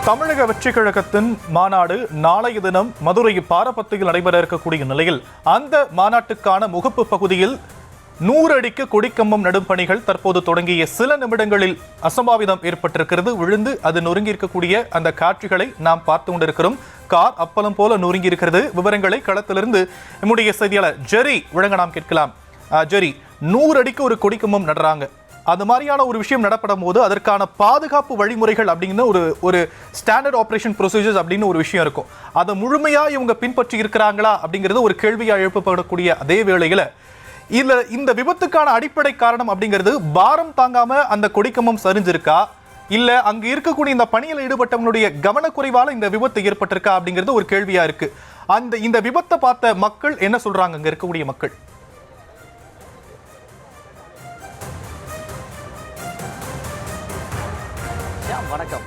தமிழக வெற்றி கழகத்தின் மாநாடு நாளைய தினம் மதுரை பாரபத்தியில் நடைபெற இருக்கக்கூடிய நிலையில் அந்த மாநாட்டுக்கான முகப்பு பகுதியில் 100 அடிக்கு கொடிக்கம்பம் நடும் பணிகள் தற்போது தொடங்கிய சில நிமிடங்களில் அசம்பாவிதம் ஏற்பட்டிருக்கிறது. விழுந்து அது நொறுங்கி இருக்கக்கூடிய அந்த காட்சிகளை நாம் பார்த்து கொண்டிருக்கிறோம். கார் அப்பளம் போல நொறுங்கி இருக்கிறது. விவரங்களை களத்திலிருந்து நம்முடைய செய்தியாளர் ஜெரி வழங்க நாம் கேட்கலாம். ஜெரி, 100 அடிக்கு ஒரு கொடிக்கம்பம் நடுறாங்க. அது மாதிரியான ஒரு விஷயம் நடப்படும் போது அதற்கான பாதுகாப்பு வழிமுறைகள் அப்படின்னு ஒரு ஸ்டாண்டர்ட் ஆப்ரேஷன் ப்ரொசீஜர்ஸ் அப்படின்னு ஒரு விஷயம் இருக்கும். அதை முழுமையா இவங்க பின்பற்றி இருக்கிறாங்களா அப்படிங்கிறது ஒரு கேள்வியா எழுப்பப்படக்கூடிய அதே வேளையில இந்த விபத்துக்கான அடிப்படை காரணம் அப்படிங்கிறது பாரம் தாங்காம அந்த கொடிக்கம்பம் சரிஞ்சிருக்கா, இல்ல அங்க இருக்கக்கூடிய இந்த பணியில் ஈடுபட்டவங்களுடைய கவனக்குறைவால இந்த விபத்து ஏற்பட்டிருக்கா அப்படிங்கிறது ஒரு கேள்வியா இருக்கு. இந்த விபத்தை பார்த்த மக்கள் என்ன சொல்றாங்க? அங்க இருக்கக்கூடிய மக்கள் வணக்கம்.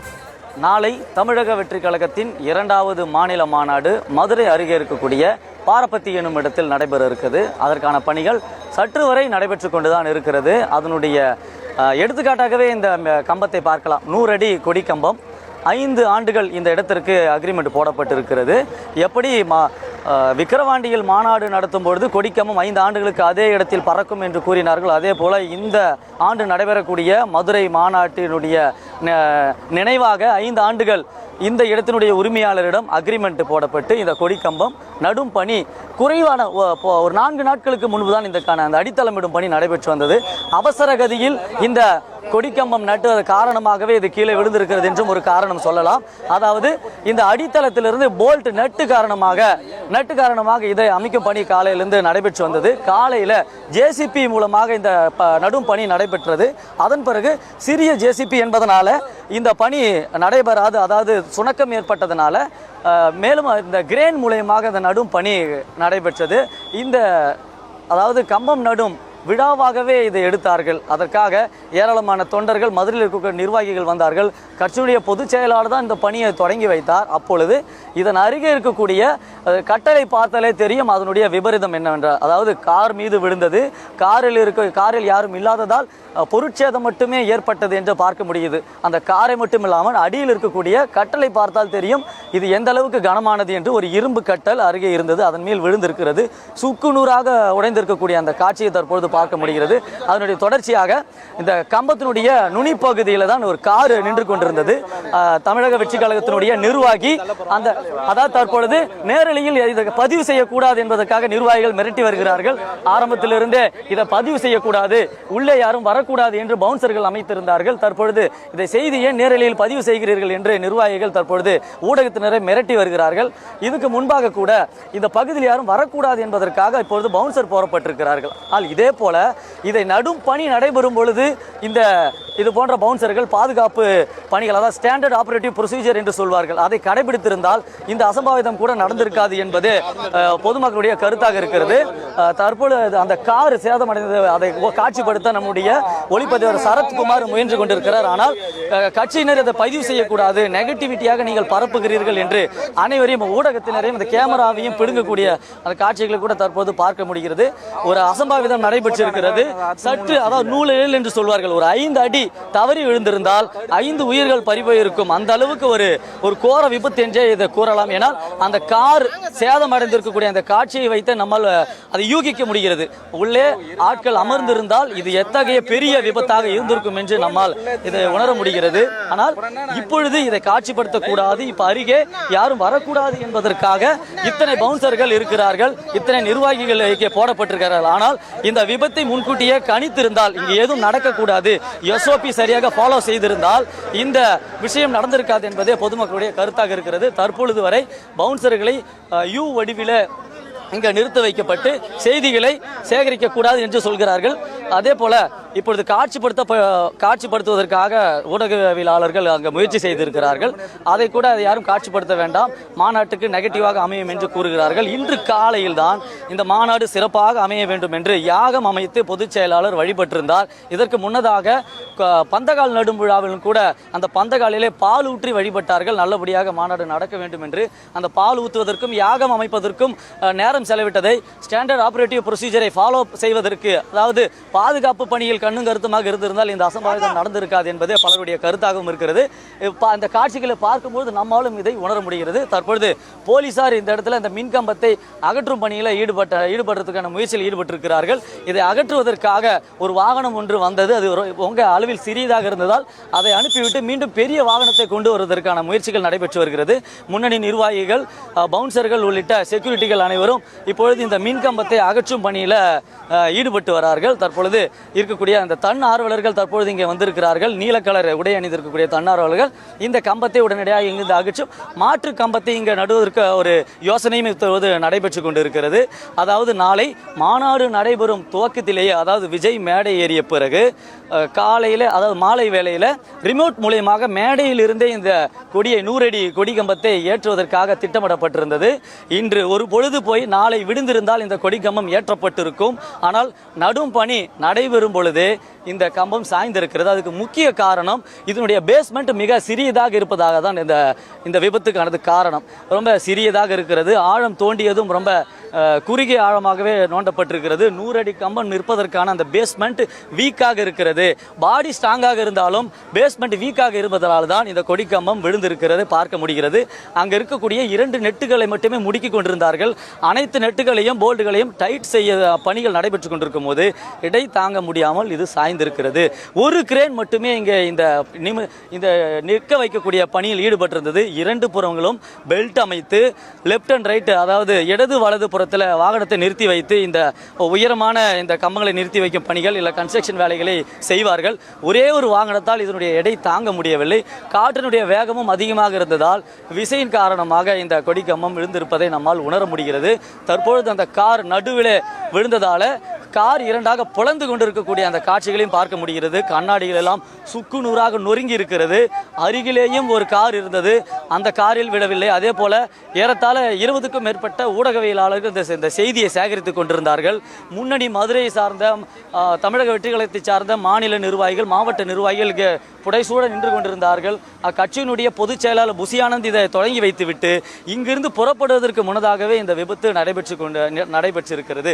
நாளை தமிழக வெற்றி கழகத்தின் 2வது மாநில மாநாடு மதுரை அருகே இருக்கக்கூடிய பாரபத்தி எனும் இடத்தில் நடைபெற இருக்குது. அதற்கான பணிகள் சற்று வரை நடைபெற்று கொண்டுதான் இருக்கிறது. அதனுடைய எடுத்துக்காட்டாகவே இந்த கம்பத்தை பார்க்கலாம். 100 அடி கொடி கம்பம், 5 ஆண்டுகள் இந்த இடத்திற்கு அக்ரிமெண்ட் போடப்பட்டிருக்கிறது. எப்படி விக்கிரவாண்டியில் மாநாடு நடத்தும் பொழுது கொடிக்கம்பம் 5 ஆண்டுகளுக்கு அதே இடத்தில் பறக்கும் என்று கூறினார்கள், அதே போல இந்த ஆண்டு நடைபெறக்கூடிய மதுரை மாநாட்டினுடைய நினைவாக 5 ஆண்டுகள் இந்த இடத்தினுடைய உரிமையாளரிடம் அக்ரிமெண்ட் போடப்பட்டு இந்த கொடிக்கம்பம் நடும் பணி குறைவான ஒரு 4 நாட்களுக்கு முன்புதான் இதற்கான அந்த அடித்தளமிடும் பணி நடைபெற்று வந்தது. அவசர கதியில் இந்த கொடிக்கம்பம் நட்டுவது காரணமாகவே இது கீழே விழுந்திருக்கிறது என்றும் ஒரு காரணம் சொல்லலாம். அதாவது இந்த அடித்தளத்திலிருந்து போல்ட் நட்டு காரணமாக இதை அமைக்கும் பணி காலையிலிருந்து நடைபெற்று வந்தது. காலையில் ஜேசிபி மூலமாக இந்த நடும் பணி நடைபெற்றது. அதன் பிறகு சிறிய ஜேசிபி என்பதனால இந்த பணி நடைபெறாது, அதாவது சுணக்கம் ஏற்பட்டதனால மேலும் இந்த கிரேன் மூலமாக இந்த நடும் பணி நடைபெற்றது. அதாவது கம்பம் நடும் விழாவாகவே இதை எடுத்தார்கள். அதற்காக ஏராளமான தொண்டர்கள், மதுரையில் இருக்கக்கூடிய நிர்வாகிகள் வந்தார்கள். கட்சியுடைய பொதுச் செயலாளர் தான் இந்த பணியை தொடங்கி வைத்தார். அப்பொழுது இதன் அருகே இருக்கக்கூடிய கட்டளை பார்த்தாலே தெரியும் அதனுடைய விபரீதம் என்னவென்றால், அதாவது கார் மீது விழுந்தது. காரில் யாரும் இல்லாததால் பொருட்சேதம் மட்டுமே ஏற்பட்டது என்று பார்க்க முடியுது. அந்த காரை மட்டும் இல்லாமல் அடியில் இருக்கக்கூடிய கட்டளை பார்த்தால் தெரியும் இது எந்த அளவுக்கு கனமானது என்று. ஒரு இரும்பு கட்டல் அருகே இருந்தது, அதன் மேல் விழுந்திருக்கிறது. சுக்குநூறாக உடைந்திருக்கக்கூடிய அந்த காட்சியை தற்பொழுது பார்க்க முடிகிறது. அதனுடைய தொடர்ச்சியாக இந்த கம்பத்தினுடைய நுனிப்பகுதியில் தான் ஒரு கார் நின்று கொண்டிருந்தது. தமிழக வெற்றி கழகத்தினுடைய நிர்வாகி அதாவது தற்பொழுது நேரலையில் இதை பதிவு செய்யக்கூடாது என்பதற்காக நிர்வாகிகள் மிரட்டி வருகிறார்கள். ஆரம்பத்திலிருந்தே இதை பதிவு செய்யக்கூடாது, உள்ளே யாரும் வரக்கூடாது என்று பவுன்சர்கள் அமைத்திருந்தார்கள். தற்பொழுது இதை செய்தியை நேரலையில் பதிவு செய்கிறீர்கள் என்று நிர்வாகிகள் தற்பொழுது ஊடகத்தினரை மிரட்டி வருகிறார்கள். இதுக்கு முன்பாக கூட இந்த பகுதியில் யாரும் வரக்கூடாது என்பதற்காக இப்பொழுது பவுன்சர் போடப்பட்டிருக்கிறார்கள். ஆனால் இதே போல இதை நடும் பணி நடைபெறும் பொழுது இது போன்ற பவுன்சர்கள் பாதுகாப்பு பணிகள், அதாவது ஸ்டாண்டர்ட் ஆபரேட்டிவ் ப்ரொசீஜர் என்று சொல்வார்கள், அதை கடைபிடித்திருந்தால் இந்த அசம்பாவிதம் கூட நடந்திருக்காது என்பது பொதுமக்களுடைய கருத்தாக இருக்கிறது. தற்பொழுது அந்த கார் சேதமடைந்தது, அதை காட்சிப்படுத்த நம்முடைய ஒளிப்பதிவர் சரத்குமார் முயன்று கொண்டிருக்கிறார். ஆனால் கட்சியினர் இதை பதிவு செய்யக்கூடாது, நெகட்டிவிட்டியாக நீங்கள் பரப்புகிறீர்கள் என்று அனைவரையும் ஊடகத்தினரையும் இந்த கேமராவையும் பிடுங்கக்கூடிய அந்த காட்சிகளை கூட தற்போது பார்க்க முடிகிறது. ஒரு அசம்பாவிதம் நடைபெற்றிருக்கிறது. சற்று, அதாவது நூலில் என்று சொல்வார்கள், ஒரு 5 அடி தவறி விழுந்திருந்தால் 5 உயிர்கள் பறிபோயிருக்கும். அந்த அளவுக்கு ஒரு கோர விபத்து என்றே இதை கூறலாம். ஏனால் அந்த கார் சேதமடைந்திருக்கக்கூடிய அந்த காட்சியை வைத்து நம்மால் அதை யூகிக்க முடிகிறது. உள்ளே ஆட்கள் அமர்ந்திருந்தால் இது எத்தகைய பெரிய விபத்தாக இருந்திருக்கும் என்று நம்மால் இதை உணர முடிகிறது. ஆனால் இப்பொழுது இதை காட்சிப்படுத்தக்கூடாது, இப்ப அருகே யாரும் வரக்கூடாது என்பதற்காக இத்தனை பவுன்சர்கள் இருக்கிறார்கள், இத்தனை நிர்வாகிகள் போடப்பட்டிருக்கிறார்கள். ஆனால் இந்த விபத்தை முன்கூட்டியே கணித்திருந்தால், இங்கு எதுவும் நடக்கக்கூடாது, எஸ்ஓபி சரியாக ஃபாலோ செய்திருந்தால் இந்த விஷயம் நடந்திருக்காது என்பதே பொதுமக்களுடைய கருத்தாக இருக்கிறது. தற்பொழுது வரை பவுன்சர்களை யூ வடிவில இங்கே நிறுத்த வைக்கப்பட்டு செய்திகளை சேகரிக்க கூடாது என்று சொல்கிறார்கள். அதே போல இப்பொழுது காட்சிப்படுத்துவதற்காக ஊடகவியலாளர்கள் அங்கே முயற்சி செய்திருக்கிறார்கள். அதை கூட யாரும் காட்சிப்படுத்த வேண்டாம், மாநாட்டுக்கு நெகட்டிவாக அமையும் என்று கூறுகிறார்கள். இன்று காலையில் தான் இந்த மாநாடு சிறப்பாக அமைய வேண்டும் என்று யாகம் அமைத்து பொதுச் செயலாளர் வழிபட்டிருந்தார். இதற்கு முன்னதாக பந்தகால் நடும் விழாவிலும் கூட அந்த பந்தகாலிலே பால் ஊற்றி வழிபட்டார்கள். நல்லபடியாக மாநாடு நடக்க வேண்டும் என்று அந்த பால் ஊற்றுவதற்கும் யாகம் அமைப்பதற்கும் நேரம் செலவிட்டதை ஸ்டாண்டர்ட் ஆபரேட்டிவ் ப்ரொசீஜரை ஃபாலோ செய்வதற்கு, அதாவது பாதுகாப்பு பணியில் காவல்துறை கண்ணும் கருத்துமாக இருந்திருந்தால் இந்த அசம்பாவிதம் நடந்திருக்காது என்பதே பலருடைய கருத்தாகவும் இருக்கிறது. அந்த காட்சிகளை பார்க்கும்போது நம்மாலும் இதை உணர முடிகிறது. தற்பொழுது போலீசார் இந்த இடத்துல இந்த மின்கம்பத்தை அகற்றும் பணியில் ஈடுபடுறதுக்கான முயற்சியில் ஈடுபட்டிருக்கிறார்கள். இதை அகற்றுவதற்காக ஒரு வாகனம் ஒன்று வந்தது. அது உங்க அளவில் சிறியதாக இருந்ததால் அதை அனுப்பிவிட்டு மீண்டும் பெரிய வாகனத்தை கொண்டு வருவதற்கான முயற்சிகள் நடைபெற்று வருகிறது. முன்னணி நிர்வாகிகள், பவுன்சர்கள் உள்ளிட்ட செக்யூரிட்டிகள் அனைவரும் இப்பொழுது இந்த மின்கம்பத்தை அகற்றும் பணியில் ஈடுபட்டு வரார்கள். தற்பொழுது இருக்கக்கூடிய அந்த தன்னார்வலர்கள் தற்பொழுது இங்கே வந்திருக்கிறார்கள். நீல கலர் உடை அணிந்திருக்கக்கூடிய தன்னார்வலர்கள் இந்த கம்பத்தை உடனடியாக இங்கிருந்து அகற்றும் மாற்று கம்பத்தை இங்கே நடுவதற்கு ஒரு யோசனையும் இப்போது நடைபெற்று கொண்டிருக்கிறது. அதாவது நாளை மாநாடு நடைபெறும் துவக்கத்திலேயே, அதாவது விஜய் மேடை ஏறிய பிறகு காலையில், அதாவது மாலை வேளையில் ரிமோட் மூலயமாக மேடையில் இருந்தே இந்த கொடியை 100 அடி கொடி கம்பத்தை ஏற்றுவதற்காக திட்டமிடப்பட்டிருந்தது. இன்று ஒரு பொழுது போய் நாளை விடுந்திருந்தால் இந்த கொடி கம்பம் ஏற்றப்பட்டிருக்கும். ஆனால் நடும் பணி நடைபெறும் பொழுது இந்த கம்பம் சாய்ந்திருக்கிறது. அதுக்கு முக்கிய காரணம் இதனுடைய பேஸ்மெண்ட் மிக சிறியதாக இருப்பதாக தான் இந்த விபத்துக்கானது காரணம். ரொம்ப சிறியதாக இருக்கிறது. ஆழம் தோண்டியதும் ரொம்ப குறுகிய ஆழமாகவே நோண்டப்பட்டிருக்கிறது. 100 அடி கம்பம் நிற்பதற்கான அந்த பேஸ்மெண்ட் வீக்காக இருக்கிறது. பாடி ஸ்ட்ராங்காக இருந்தாலும் பேஸ்மெண்ட் வீக்காக இருப்பதால் தான் இந்த கொடி கம்பம் விழுந்திருக்கிறது பார்க்க முடிகிறது. அங்கே இருக்கக்கூடிய 2 நெட்டுகளை மட்டுமே முடுக்கி கொண்டிருந்தார்கள். அனைத்து நெட்டுகளையும் போல்டுகளையும் டைட் செய்ய பணிகள் நடைபெற்றுக் கொண்டிருக்கும் போது இடை தாங்க முடியாமல் இது சாய்ந்திருக்கிறது. ஒரு கிரேன் மட்டுமே இங்கே இந்த நிற்க வைக்கக்கூடிய பணியில் ஈடுபட்டிருந்தது. 2 புறங்களும் பெல்ட் அமைத்து லெப்ட் அண்ட் ரைட், அதாவது இடது வலது புறத்தில் வாகனத்தை நிறுத்தி வைத்து இந்த உயரமான இந்த கம்பங்களை நிறுத்தி வைக்கும் பணிகள் இல்லை கன்ஸ்ட்ரக்ஷன் வேலைகளை செய்வார்கள். ஒரே ஒரு வாகனத்தால் இதனுடைய எடை தாங்க முடியவில்லை. காற்றினுடைய வேகமும் அதிகமாக இருந்ததால் விசையின் காரணமாக இந்த கொடி கம்பம் விழுந்திருப்பதை நம்மால் உணர முடிகிறது. தற்பொழுது அந்த கார் நடுவிலே விழுந்ததால கார் 2ஆக புலந்து கொண்டிருக்கக்கூடிய அந்த காட்சிகளையும் பார்க்க முடிகிறது. கண்ணாடிகள் எல்லாம் சுக்கு நூறாக நொறுங்கி இருக்கிறது. அருகிலேயும் ஒரு கார் இருந்தது, அந்த காரில் விடவில்லை. அதே போல ஏறத்தாழ 20க்கும் மேற்பட்ட ஊடகவியலாளர்கள் இந்த செய்தியை சேகரித்துக் கொண்டிருந்தார்கள். முன்னணி மதுரையை சார்ந்த தமிழக வெற்றி கழகத்தை சார்ந்த மாநில நிர்வாகிகள், மாவட்ட நிர்வாகிகள் புடைசூட நின்று கொண்டிருந்தார்கள். அக்கட்சியினுடைய பொதுச் செயலாளர் புசியானந்த் இதை தொடங்கி வைத்துவிட்டு இங்கிருந்து புறப்படுவதற்கு முன்னதாகவே இந்த விபத்து நடைபெற்றிருக்கிறது.